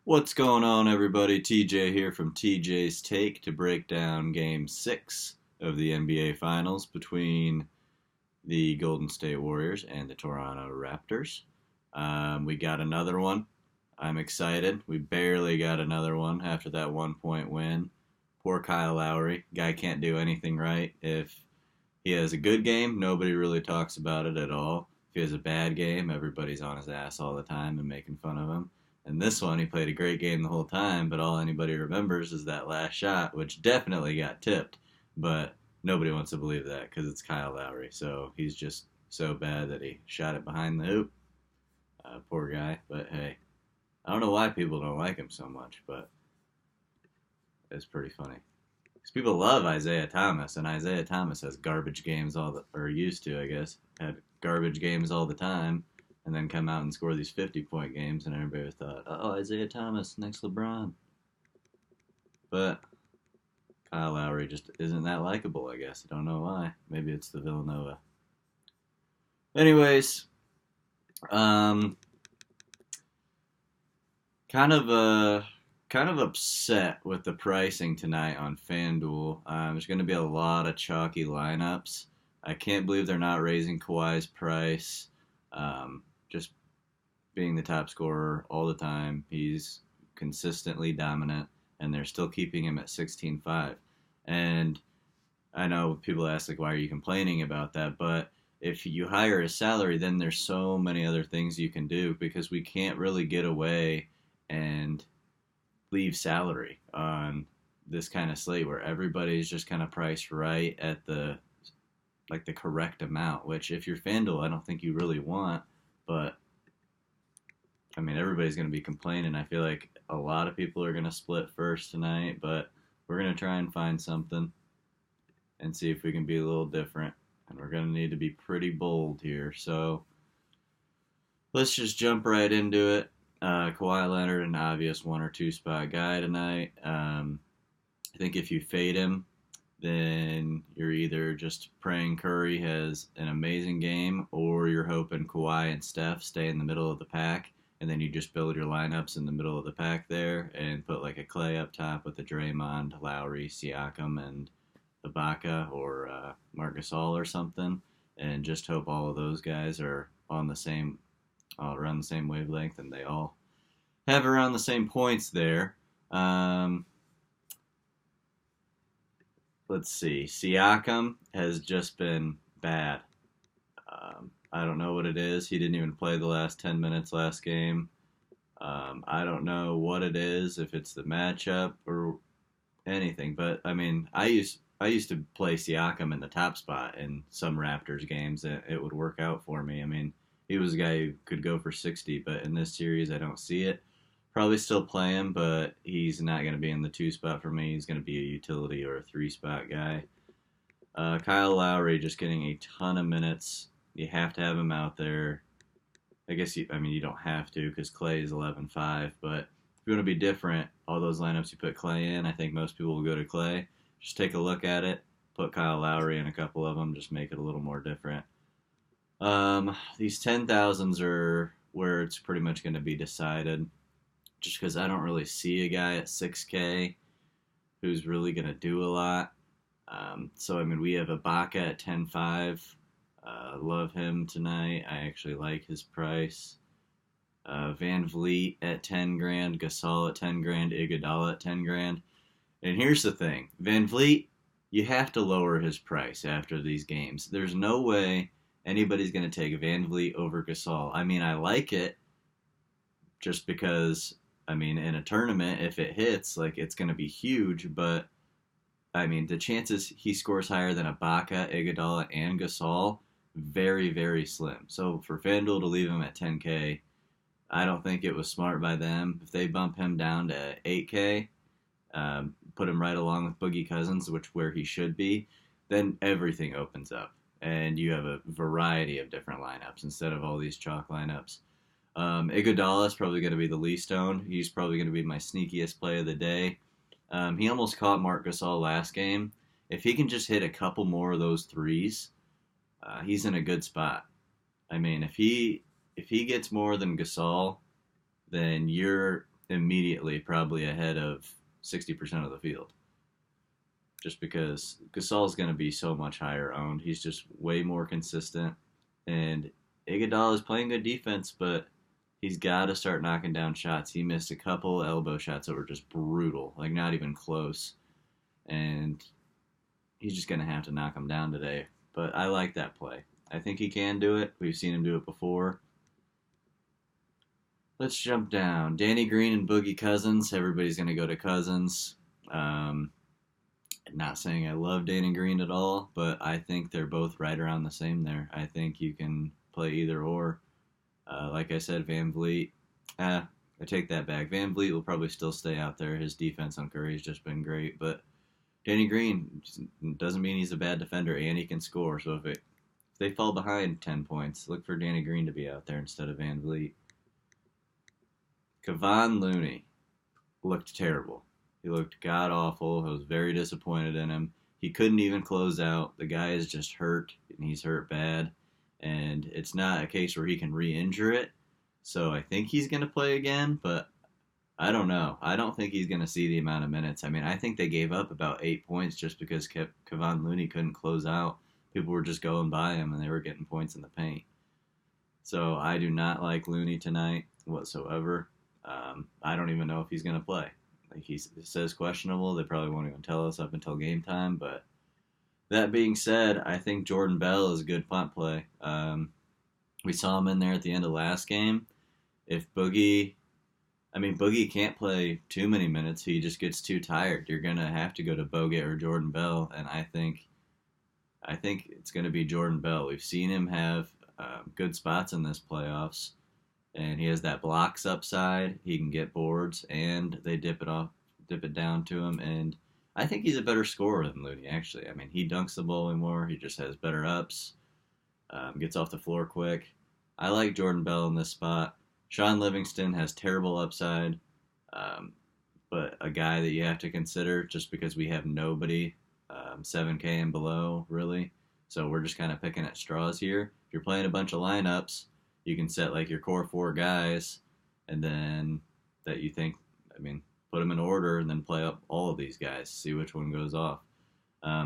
What's going on, everybody? TJ here from TJ's Take to break down Game 6 of the NBA Finals between the Golden State Warriors and the Toronto Raptors. We got another one. I'm excited. We barely got another one after that 1-point win. Poor Kyle Lowry. Guy can't do anything right. If he has a good game, nobody really talks about it at all. If he has a bad game, everybody's on his ass all the time and making fun of him. And this one, he played a great game the whole time, but all anybody remembers is that last shot, which definitely got tipped. But nobody wants to believe that because it's Kyle Lowry. So he's just so bad that he shot it behind the hoop. Poor guy. But hey, I don't know why people don't like him so much, but it's pretty funny. Because people love Isaiah Thomas, and Isaiah Thomas has garbage games or used to, I guess, had garbage games all the time. And then come out and score these 50-point games, and everybody thought, oh, Isaiah Thomas, next LeBron. But Kyle Lowry just isn't that likable, I guess. I don't know why. Maybe it's the Villanova. Anyways, kind of upset with the pricing tonight on FanDuel. There's going to be a lot of chalky lineups. I can't believe they're not raising Kawhi's price. Just being the top scorer all the time. He's consistently dominant, and they're still keeping him at 16.5. And I know people ask, like, why are you complaining about that? But if you hire his salary, then there's so many other things you can do because we can't really get away and leave salary on this kind of slate where everybody's just kind of priced right at the correct amount, which if you're FanDuel, I don't think you really want. But, I mean, everybody's going to be complaining. I feel like a lot of people are going to split first tonight, but we're going to try and find something and see if we can be a little different. And we're going to need to be pretty bold here. So, let's just jump right into it. Kawhi Leonard, an obvious 1 or 2 spot guy tonight. I think if you fade him, then you're either just praying Curry has an amazing game, or you're hoping Kawhi and Steph stay in the middle of the pack, and then you just build your lineups in the middle of the pack there and put like a Clay up top with a Draymond, Lowry, Siakam, and Ibaka or Marc Gasol or something, and just hope all of those guys are on the same, around the same wavelength, and they all have around the same points there. Let's see. Siakam has just been bad. I don't know what it is. He didn't even play the last 10 minutes last game. I don't know what it is, if it's the matchup or anything. But, I mean, I used to play Siakam in the top spot in some Raptors games. It would work out for me. I mean, he was a guy who could go for 60, but in this series, I don't see it. Probably still play him, but he's not going to be in the 2 spot for me. He's going to be a utility or a 3 spot guy. Kyle Lowry just getting a ton of minutes. You have to have him out there. I guess you don't have to because Clay is 11.5, but if you want to be different, all those lineups you put Clay in, I think most people will go to Clay. Just take a look at it, put Kyle Lowry in a couple of them, just make it a little more different. These 10,000s are where it's pretty much going to be decided. Just because I don't really see a guy at 6K who's really going to do a lot. So, I mean, we have Ibaka at 10.5. Love him tonight. I actually like his price. Van Vliet at 10 grand. Gasol at 10 grand. Iguodala at 10 grand. And here's the thing. Van Vliet, you have to lower his price after these games. There's no way anybody's going to take Van Vliet over Gasol. I mean, I like it just because, I mean, in a tournament, if it hits, like, it's going to be huge, but, I mean, the chances he scores higher than Ibaka, Iguodala, and Gasol, very, very slim. So for FanDuel to leave him at 10K, I don't think it was smart by them. If they bump him down to 8K, put him right along with Boogie Cousins, where he should be, then everything opens up, and you have a variety of different lineups instead of all these chalk lineups. Iguodala is probably going to be the least owned. He's probably going to be my sneakiest play of the day. He almost caught Marc Gasol last game. If he can just hit a couple more of those threes, he's in a good spot. I mean, if he gets more than Gasol, then you're immediately probably ahead of 60% of the field. Just because Gasol's going to be so much higher owned. He's just way more consistent. And Iguodala is playing good defense, but he's got to start knocking down shots. He missed a couple elbow shots that were just brutal, like not even close. And he's just going to have to knock them down today. But I like that play. I think he can do it. We've seen him do it before. Let's jump down. Danny Green and Boogie Cousins. Everybody's going to go to Cousins. Not saying I love Danny Green at all, but I think they're both right around the same there. I think you can play either or. Like I said, Van Vliet. I take that back. Van Vliet will probably still stay out there. His defense on Curry has just been great. But Danny Green doesn't mean he's a bad defender, and he can score. So if they fall behind 10 points, look for Danny Green to be out there instead of Van Vliet. Kevon Looney looked terrible. He looked god-awful. I was very disappointed in him. He couldn't even close out. The guy is just hurt, and he's hurt bad. And it's not a case where he can re-injure it. So I think he's going to play again, but I don't know. I don't think he's going to see the amount of minutes. I mean, I think they gave up about 8 points just because Kevon Looney couldn't close out. People were just going by him, and they were getting points in the paint. So I do not like Looney tonight whatsoever. I don't even know if he's going to play. Like he says questionable. They probably won't even tell us up until game time. But that being said, I think Jordan Bell is a good punt play. We saw him in there at the end of last game. If Boogie can't play too many minutes. He just gets too tired. You're going to have to go to Bogut or Jordan Bell. And I think it's going to be Jordan Bell. We've seen him have good spots in this playoffs. And he has that blocks upside. He can get boards, and they dip it down to him. And I think he's a better scorer than Looney, actually. I mean, he dunks the ball way more. He just has better ups, gets off the floor quick. I like Jordan Bell in this spot. Sean Livingston has terrible upside, but a guy that you have to consider just because we have nobody 7K and below, really. So we're just kind of picking at straws here. If you're playing a bunch of lineups, you can set like your core 4 guys, and then that you think, put them in order, and then play up all of these guys, see which one goes off.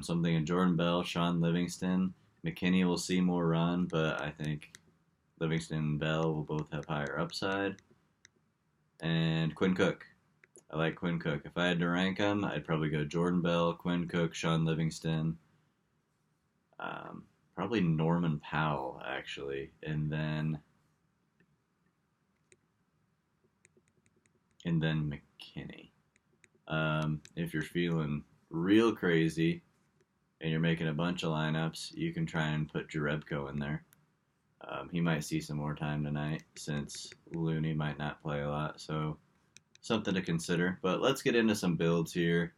Something in Jordan Bell, Sean Livingston, McKinney will see more run, but I think Livingston and Bell will both have higher upside. And Quinn Cook. I like Quinn Cook. If I had to rank them, I'd probably go Jordan Bell, Quinn Cook, Sean Livingston, probably Norman Powell, actually, and then McKinney. If you're feeling real crazy and you're making a bunch of lineups, you can try and put Jerebko in there. He might see some more time tonight since Looney might not play a lot, so something to consider. But let's get into some builds here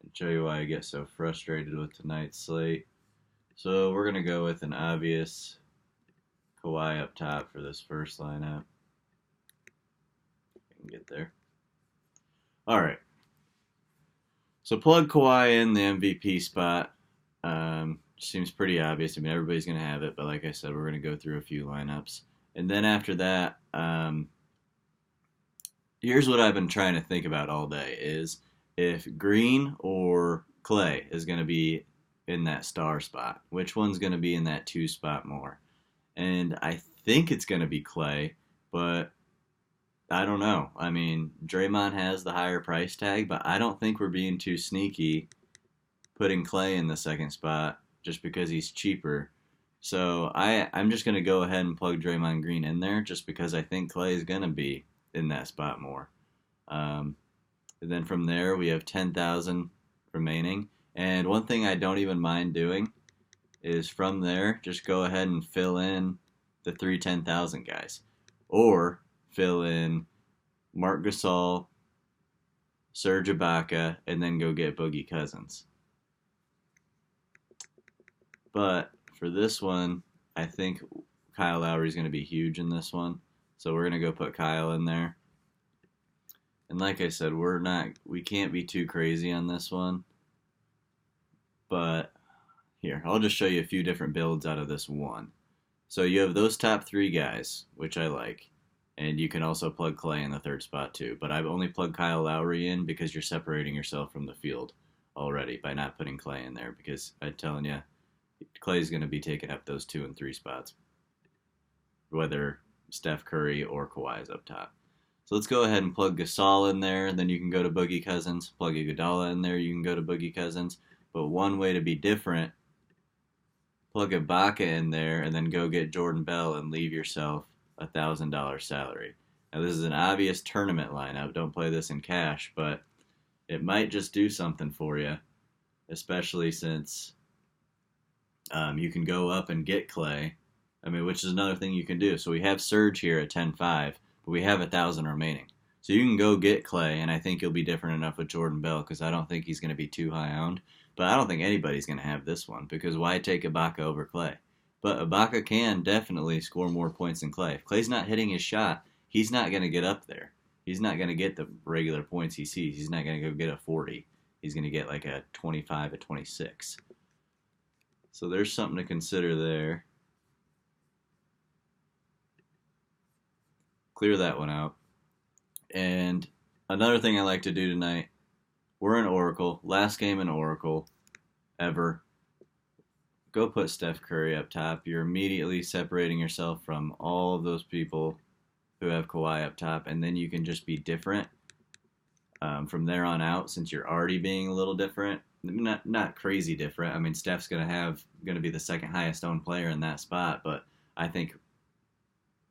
and show you why I get so frustrated with tonight's slate. So we're going to go with an obvious Kawhi up top for this first lineup. I can get there. All right. So plug Kawhi in the MVP spot. Seems pretty obvious. I mean, everybody's going to have it, but like I said, we're going to go through a few lineups. And then after that, here's what I've been trying to think about all day is if Green or Clay is going to be in that star spot, which one's going to be in that 2 spot more? And I think it's going to be Clay, but I don't know. I mean, Draymond has the higher price tag, but I don't think we're being too sneaky putting Clay in the second spot just because he's cheaper. So I'm just going to go ahead and plug Draymond Green in there just because I think Clay is going to be in that spot more. And then from there, we have 10,000 remaining. And one thing I don't even mind doing is from there, just go ahead and fill in the 3 10,000 guys. Or fill in Marc Gasol, Serge Ibaka, and then go get Boogie Cousins. But for this one, I think Kyle Lowry is going to be huge in this one. So we're going to go put Kyle in there. And like I said, we can't be too crazy on this one. But here, I'll just show you a few different builds out of this one. So you have those top 3 guys, which I like. And you can also plug Clay in the third spot too. But I've only plugged Kyle Lowry in because you're separating yourself from the field already by not putting Clay in there. Because I'm telling you, Clay's going to be taking up those 2 and 3 spots, whether Steph Curry or Kawhi is up top. So let's go ahead and plug Gasol in there. Then you can go to Boogie Cousins. Plug Iguodala in there. You can go to Boogie Cousins. But one way to be different, plug Ibaka in there and then go get Jordan Bell and leave yourself $1,000 salary. Now this is an obvious tournament lineup. Don't play this in cash, but it might just do something for you, especially since you can go up and get Clay. I mean, which is another thing you can do. So we have Serge here at 10.5, but we have 1,000 remaining. So you can go get Clay, and I think you'll be different enough with Jordan Bell because I don't think he's going to be too high owned. But I don't think anybody's going to have this one because why take Ibaka over Clay? But Ibaka can definitely score more points than Clay. If Clay's not hitting his shot, he's not going to get up there. He's not going to get the regular points he sees. He's not going to go get a 40. He's going to get like a 25, a 26. So there's something to consider there. Clear that one out. And another thing I like to do tonight, we're in Oracle. Last game in Oracle ever. Go put Steph Curry up top. You're immediately separating yourself from all of those people who have Kawhi up top, and then you can just be different from there on out. Since you're already being a little different, not crazy different. I mean, Steph's gonna be the second highest owned player in that spot, but I think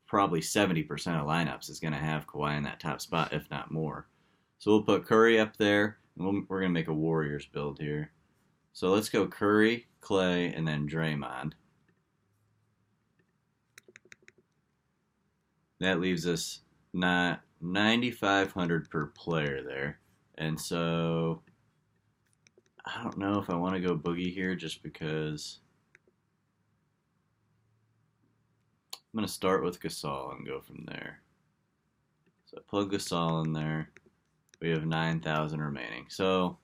probably 70% of lineups is gonna have Kawhi in that top spot, if not more. So we'll put Curry up there. And we're gonna make a Warriors build here. So let's go Curry, Clay, and then Draymond. That leaves us not 9,500 per player there. And so I don't know if I want to go Boogie here just because I'm going to start with Gasol and go from there. So I plug Gasol in there. We have 9,000 remaining. So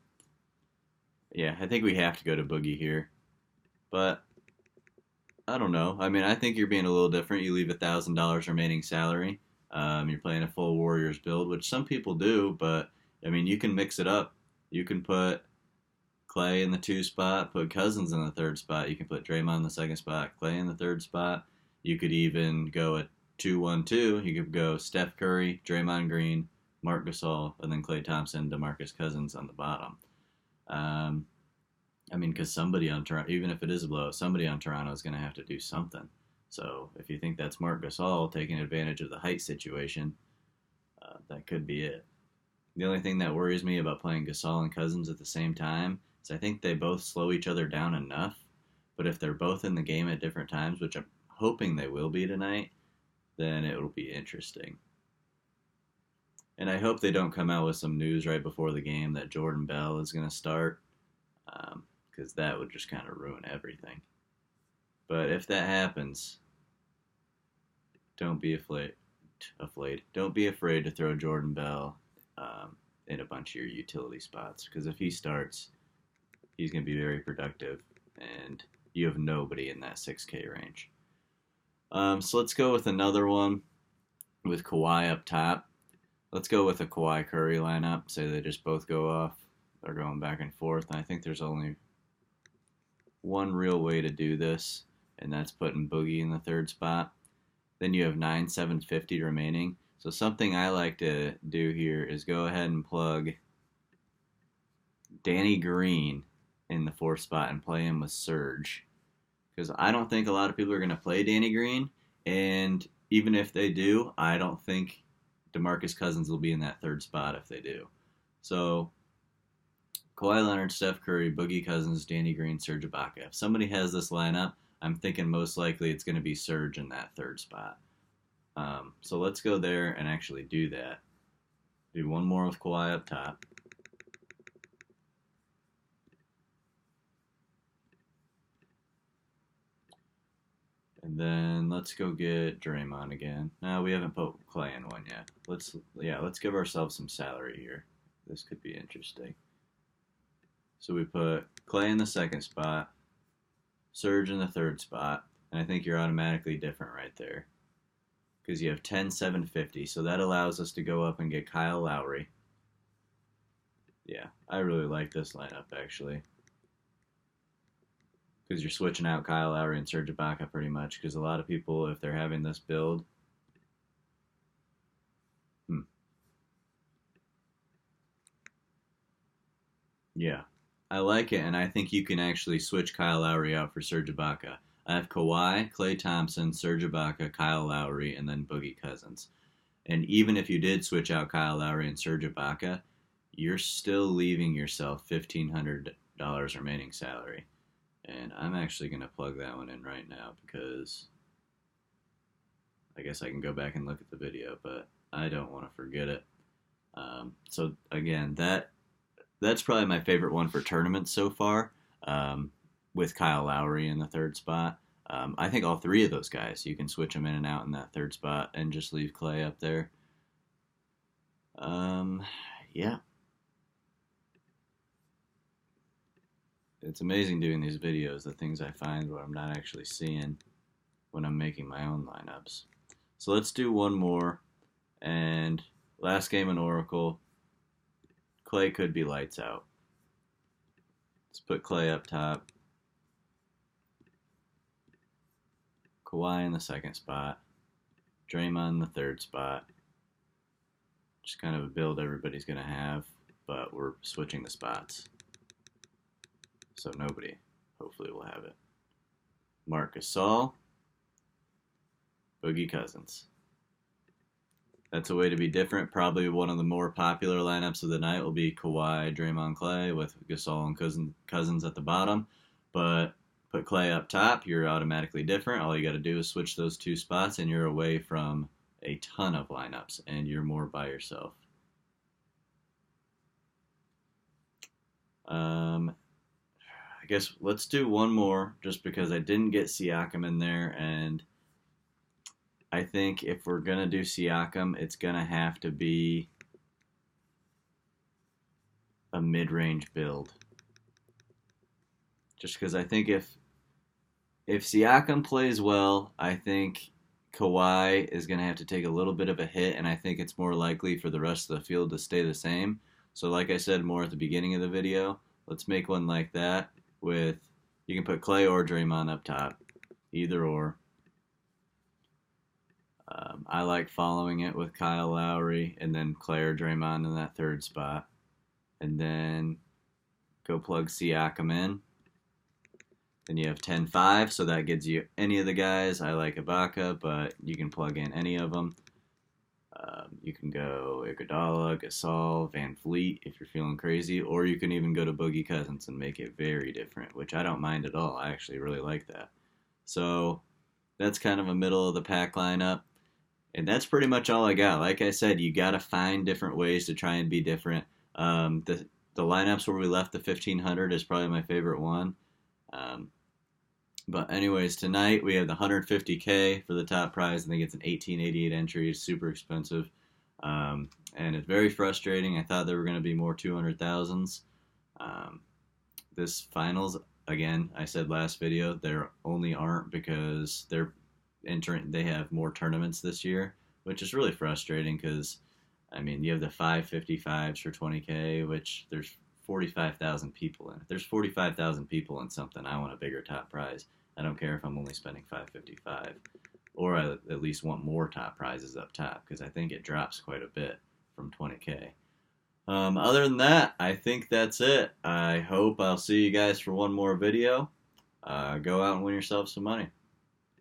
yeah, I think we have to go to Boogie here. But I don't know. I mean, I think you're being a little different. You leave $1,000 remaining salary. You're playing a full Warriors build, which some people do, but I mean, you can mix it up. You can put Clay in the 2 spot, put Cousins in the 3rd spot. You can put Draymond in the 2nd spot, Clay in the 3rd spot. You could even go a 2-1-2. You could go Steph Curry, Draymond Green, Marc Gasol, and then Klay Thompson, DeMarcus Cousins on the bottom. I mean, because somebody on Toronto, even if it is a blowout, somebody on Toronto is going to have to do something. So if you think that's Marc Gasol taking advantage of the height situation, that could be it. The only thing that worries me about playing Gasol and Cousins at the same time is I think they both slow each other down enough. But if they're both in the game at different times, which I'm hoping they will be tonight, then it will be interesting. And I hope they don't come out with some news right before the game that Jordan Bell is going to start, because that would just kind of ruin everything. But if that happens, don't be afraid. Don't be afraid to throw Jordan Bell in a bunch of your utility spots, because if he starts, he's going to be very productive, and you have nobody in that 6K range. So let's go with another one with Kawhi up top. Let's go with a Kawhi Curry lineup. Say they just both go off. They're going back and forth. And I think there's only one real way to do this, and that's putting Boogie in the 3rd spot. Then you have 9,750 remaining. So something I like to do here is go ahead and plug Danny Green in the 4th spot and play him with Serge. Because I don't think a lot of people are going to play Danny Green. And even if they do, I don't think DeMarcus Cousins will be in that 3rd spot if they do. So Kawhi Leonard, Steph Curry, Boogie Cousins, Danny Green, Serge Ibaka. If somebody has this lineup, I'm thinking most likely it's going to be Serge in that 3rd spot. So let's go there and actually do that. Do one more with Kawhi up top. And then let's go get Draymond again. No, we haven't put Clay in one yet. Let's give ourselves some salary here. This could be interesting. So we put Clay in the 2nd spot, Serge in the 3rd spot, and I think you're automatically different right there. because you have 10, 750. So that allows us to go up and get Kyle Lowry. Yeah, I really like this lineup, actually. Because you're switching out Kyle Lowry and Serge Ibaka pretty much. Because a lot of people, if they're having this build... Yeah, I like it, and I think you can actually switch Kyle Lowry out for Serge Ibaka. I have Kawhi, Klay Thompson, Serge Ibaka, Kyle Lowry, and then Boogie Cousins. And even if you did switch out Kyle Lowry and Serge Ibaka, you're still leaving yourself $1,500 remaining salary. And I'm actually going to plug that one in right now because I guess I can go back and look at the video, but I don't want to forget it. So again, that's probably my favorite one for tournaments so far, with Kyle Lowry in the third spot. I think all three of those guys, you can switch them in and out in that third spot and just leave Klay up there. Yeah. It's amazing doing these videos, the things I find what I'm not actually seeing when I'm making my own lineups. So let's do one more. And last game in Oracle, Klay could be lights out. Let's put Klay up top. Kawhi in the second spot. Draymond in the third spot. Just kind of a build everybody's going to have, but we're switching the spots. So nobody, hopefully, will have it. Marc Gasol. Boogie Cousins. That's a way to be different. Probably one of the more popular lineups of the night will be Kawhi, Draymond, Klay, with Gasol and Cousins at the bottom. But put Klay up top, you're automatically different. All you got to do is switch those two spots, and you're away from a ton of lineups, and you're more by yourself. I guess let's do one more, just because I didn't get Siakam in there, and I think if we're going to do Siakam, it's going to have to be a mid-range build. Just because I think if Siakam plays well, I think Kawhi is going to have to take a little bit of a hit, and I think it's more likely for the rest of the field to stay the same. So like I said more at the beginning of the video, let's make one like that with, you can put Klay or Draymond up top, either or. I like following it with Kyle Lowry and then Klay or Draymond in that third spot. And then go plug Siakam in. Then you have 10-5, so that gives you any of the guys. I like Ibaka, but you can plug in any of them. You can go Iguodala, Gasol, Van Fleet if you're feeling crazy, or you can even go to Boogie Cousins and make it very different, which I don't mind at all. I actually really like that. So that's kind of a middle of the pack lineup. And that's pretty much all I got. Like I said, you got to find different ways to try and be different. The lineups where we left the 1500 is probably my favorite one. But anyways, tonight we have the 150K for the top prize. I think it's an 1888 entry. It's super expensive. And it's very frustrating. I thought there were going to be more 200,000s. This finals, again, I said last video, there only aren't because they have more tournaments this year, which is really frustrating because, I mean, you have the 555s for 20K, which there's 45,000 people in it. There's 45,000 people in something. I want a bigger top prize. I don't care if I'm only spending 555, or I at least want more top prizes up top because I think it drops quite a bit from 20K. Other than that, I think that's it. I hope I'll see you guys for one more video. Go out and win yourself some money.